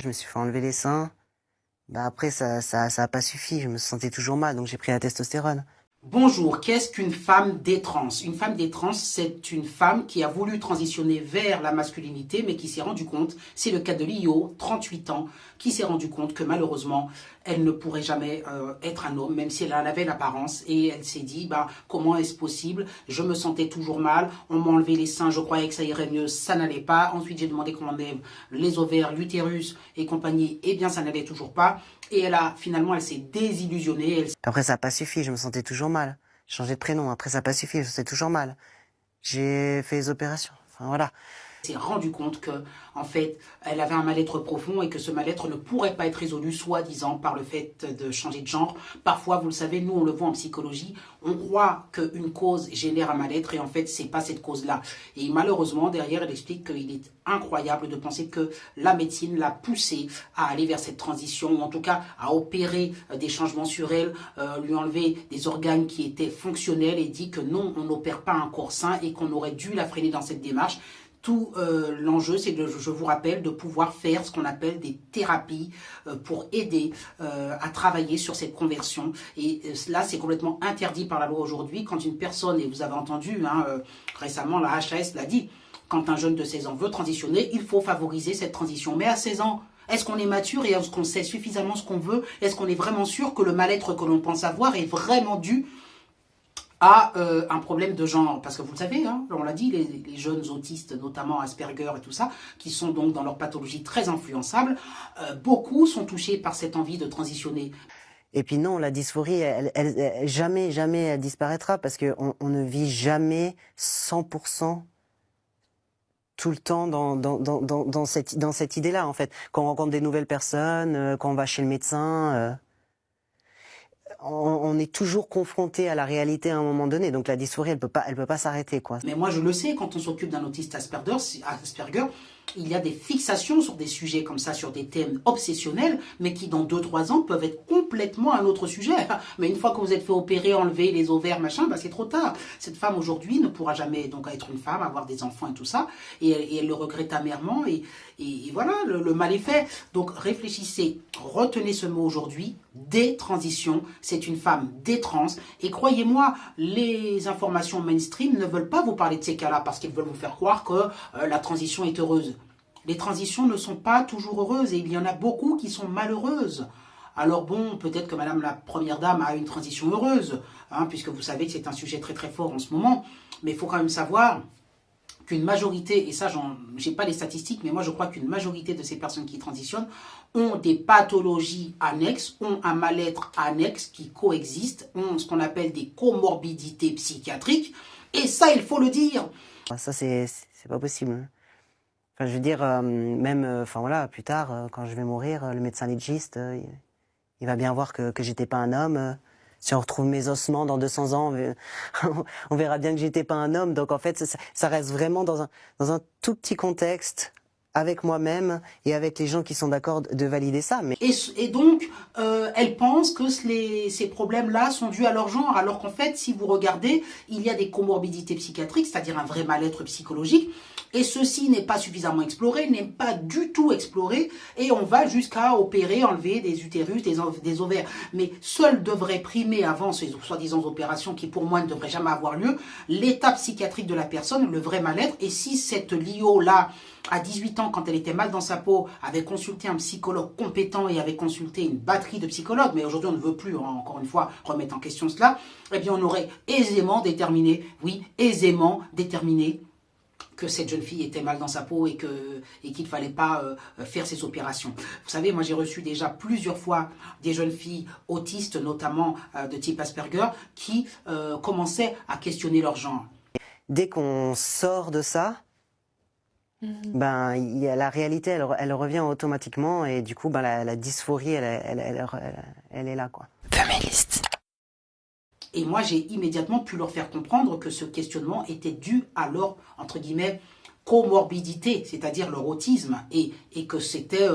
Je me suis fait enlever les seins. Bah après, ça a pas suffi. Je me sentais toujours mal, donc j'ai pris la testostérone. Bonjour, qu'est-ce qu'une femme détrans? Une femme détrans, c'est une femme qui a voulu transitionner vers la masculinité, mais qui s'est rendu compte, c'est le cas de Lio, 38 ans, qui s'est rendu compte que malheureusement, elle ne pourrait jamais être un homme, même si elle en avait l'apparence. Et elle s'est dit, bah, comment est-ce possible? Je me sentais toujours mal, on m'a enlevé les seins, je croyais que ça irait mieux, ça n'allait pas. Ensuite, j'ai demandé qu'on enlève les ovaires, l'utérus et compagnie, eh bien, ça n'allait toujours pas. Et finalement, elle s'est désillusionnée. Après, ça a pas suffi. Je me sentais toujours mal. J'ai changé de prénom. Après, ça a pas suffi. Je me sentais toujours mal. J'ai fait les opérations. Enfin, voilà. S'est rendu compte que, en fait, elle avait un mal-être profond et que ce mal-être ne pourrait pas être résolu, soi-disant, par le fait de changer de genre. Parfois, vous le savez, nous, on le voit en psychologie, on croit qu'une cause génère un mal-être et en fait, c'est pas cette cause-là. Et malheureusement, derrière, elle explique qu'il est incroyable de penser que la médecine l'a poussée à aller vers cette transition, ou en tout cas à opérer des changements sur elle, lui enlever des organes qui étaient fonctionnels et dit que non, on n'opère pas un corps sain et qu'on aurait dû la freiner dans cette démarche. Tout l'enjeu, c'est, je vous rappelle, de pouvoir faire ce qu'on appelle des thérapies pour aider à travailler sur cette conversion. Et là, c'est complètement interdit par la loi aujourd'hui. Quand une personne, et vous avez entendu récemment, la HAS l'a dit, quand un jeune de 16 ans veut transitionner, il faut favoriser cette transition. Mais à 16 ans, est-ce qu'on est mature et est-ce qu'on sait suffisamment ce qu'on veut? Est-ce qu'on est vraiment sûr que le mal-être que l'on pense avoir est vraiment dû à un problème de genre? Parce que vous le savez, hein, on l'a dit, les jeunes autistes, notamment Asperger et tout ça, qui sont donc dans leur pathologie très influençables, beaucoup sont touchés par cette envie de transitionner. Et puis non, la dysphorie, jamais elle disparaîtra parce qu'on ne vit jamais 100% tout le temps dans cette idée-là, en fait. Quand on rencontre des nouvelles personnes, quand on va chez le médecin, on est toujours confronté à la réalité à un moment donné. Donc la dysphorie, elle peut pas s'arrêter, quoi. Mais moi, je le sais, quand on s'occupe d'un autiste Asperger, il y a des fixations sur des sujets comme ça, sur des thèmes obsessionnels, mais qui dans 2-3 ans peuvent être complètement un autre sujet. Mais une fois que vous êtes fait opérer, enlever les ovaires, machin, bah c'est trop tard. Cette femme aujourd'hui ne pourra jamais donc être une femme, avoir des enfants et tout ça, et elle le regrette amèrement, et voilà, le mal est fait. Donc réfléchissez, retenez ce mot aujourd'hui, détransition, c'est une femme détrans, et croyez-moi, les informations mainstream ne veulent pas vous parler de ces cas-là, parce qu'ils veulent vous faire croire que la transition est heureuse. Les transitions ne sont pas toujours heureuses et il y en a beaucoup qui sont malheureuses. Alors bon, peut-être que Madame la Première Dame a une transition heureuse, hein, puisque vous savez que c'est un sujet très très fort en ce moment, mais il faut quand même savoir qu'une majorité, et ça, j'ai pas les statistiques, mais moi je crois qu'une majorité de ces personnes qui transitionnent ont des pathologies annexes, ont un mal-être annexe qui coexiste, ont ce qu'on appelle des comorbidités psychiatriques, et ça, il faut le dire. Ça, c'est pas possible. Enfin, je veux dire, même, enfin voilà, plus tard, quand je vais mourir, le médecin légiste, il va bien voir que j'étais pas un homme. Si on retrouve mes ossements dans 200 ans, on verra bien que j'étais pas un homme. Donc en fait, ça reste vraiment dans un tout petit contexte, avec moi-même et avec les gens qui sont d'accord de valider ça. Mais... Et donc, elle pense que ces problèmes-là sont dus à leur genre, alors qu'en fait, si vous regardez, il y a des comorbidités psychiatriques, c'est-à-dire un vrai mal-être psychologique, et ceci n'est pas suffisamment exploré, n'est pas du tout exploré, et on va jusqu'à opérer, enlever des utérus, des ovaires. Mais seul devrait primer avant ces soi-disant opérations qui pour moi ne devraient jamais avoir lieu, l'état psychiatrique de la personne, le vrai mal-être, et si cette Lio-là, à 18 ans, quand elle était mal dans sa peau, avait consulté un psychologue compétent et avait consulté une batterie de psychologues, mais aujourd'hui on ne veut plus, encore une fois, remettre en question cela, eh bien on aurait aisément déterminé, oui, aisément déterminé que cette jeune fille était mal dans sa peau et qu'il ne fallait pas faire ces opérations. Vous savez, moi j'ai reçu déjà plusieurs fois des jeunes filles autistes, notamment de type Asperger, qui commençaient à questionner leur genre. Dès qu'on sort de ça, ben, la réalité, elle revient automatiquement et du coup, ben, la dysphorie, elle est là, quoi. Féministe. Et moi, j'ai immédiatement pu leur faire comprendre que ce questionnement était dû à leur, entre guillemets, comorbidité, c'est-à-dire leur autisme, et que c'était,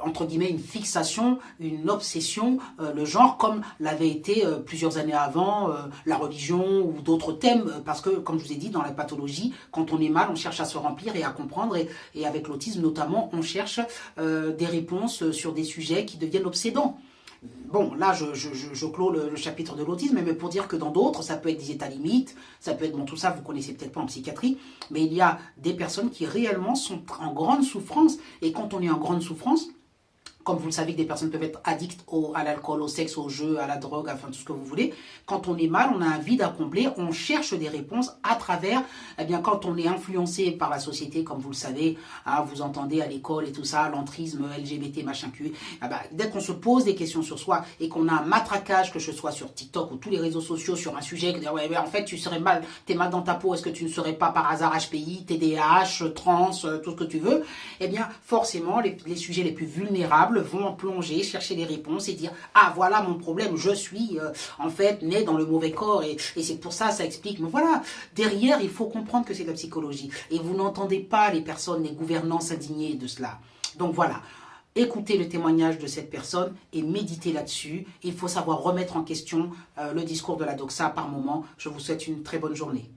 entre guillemets, une fixation, une obsession, le genre, comme l'avait été plusieurs années avant la religion ou d'autres thèmes, parce que, comme je vous ai dit, dans la pathologie, quand on est mal, on cherche à se remplir et à comprendre, et avec l'autisme notamment, on cherche des réponses sur des sujets qui deviennent obsédants. Bon, là, je clôt le chapitre de l'autisme, mais pour dire que dans d'autres, ça peut être des états limites, ça peut être, bon, tout ça, vous connaissez peut-être pas en psychiatrie, mais il y a des personnes qui réellement sont en grande souffrance, et quand on est en grande souffrance, comme vous le savez, que des personnes peuvent être addictes à l'alcool, au sexe, au jeu, à la drogue, enfin tout ce que vous voulez. Quand on est mal, on a un vide à combler, on cherche des réponses à travers, eh bien, quand on est influencé par la société, comme vous le savez, hein, vous entendez à l'école et tout ça, l'entrisme, LGBT, machin cul, eh ben, dès qu'on se pose des questions sur soi et qu'on a un matraquage, que ce soit sur TikTok ou tous les réseaux sociaux, sur un sujet, que ouais, en fait, tu serais mal, t'es mal dans ta peau, est-ce que tu ne serais pas par hasard HPI, TDAH, trans, tout ce que tu veux, eh bien, forcément, les sujets les plus vulnérables vont plonger, chercher des réponses et dire « Ah, voilà mon problème, je suis en fait né dans le mauvais corps et c'est pour ça, ça explique. » Mais voilà, derrière, il faut comprendre que c'est de la psychologie. Et vous n'entendez pas les personnes, les gouvernants s'indigner de cela. Donc voilà, écoutez le témoignage de cette personne et méditez là-dessus. Il faut savoir remettre en question le discours de la doxa par moment. Je vous souhaite une très bonne journée.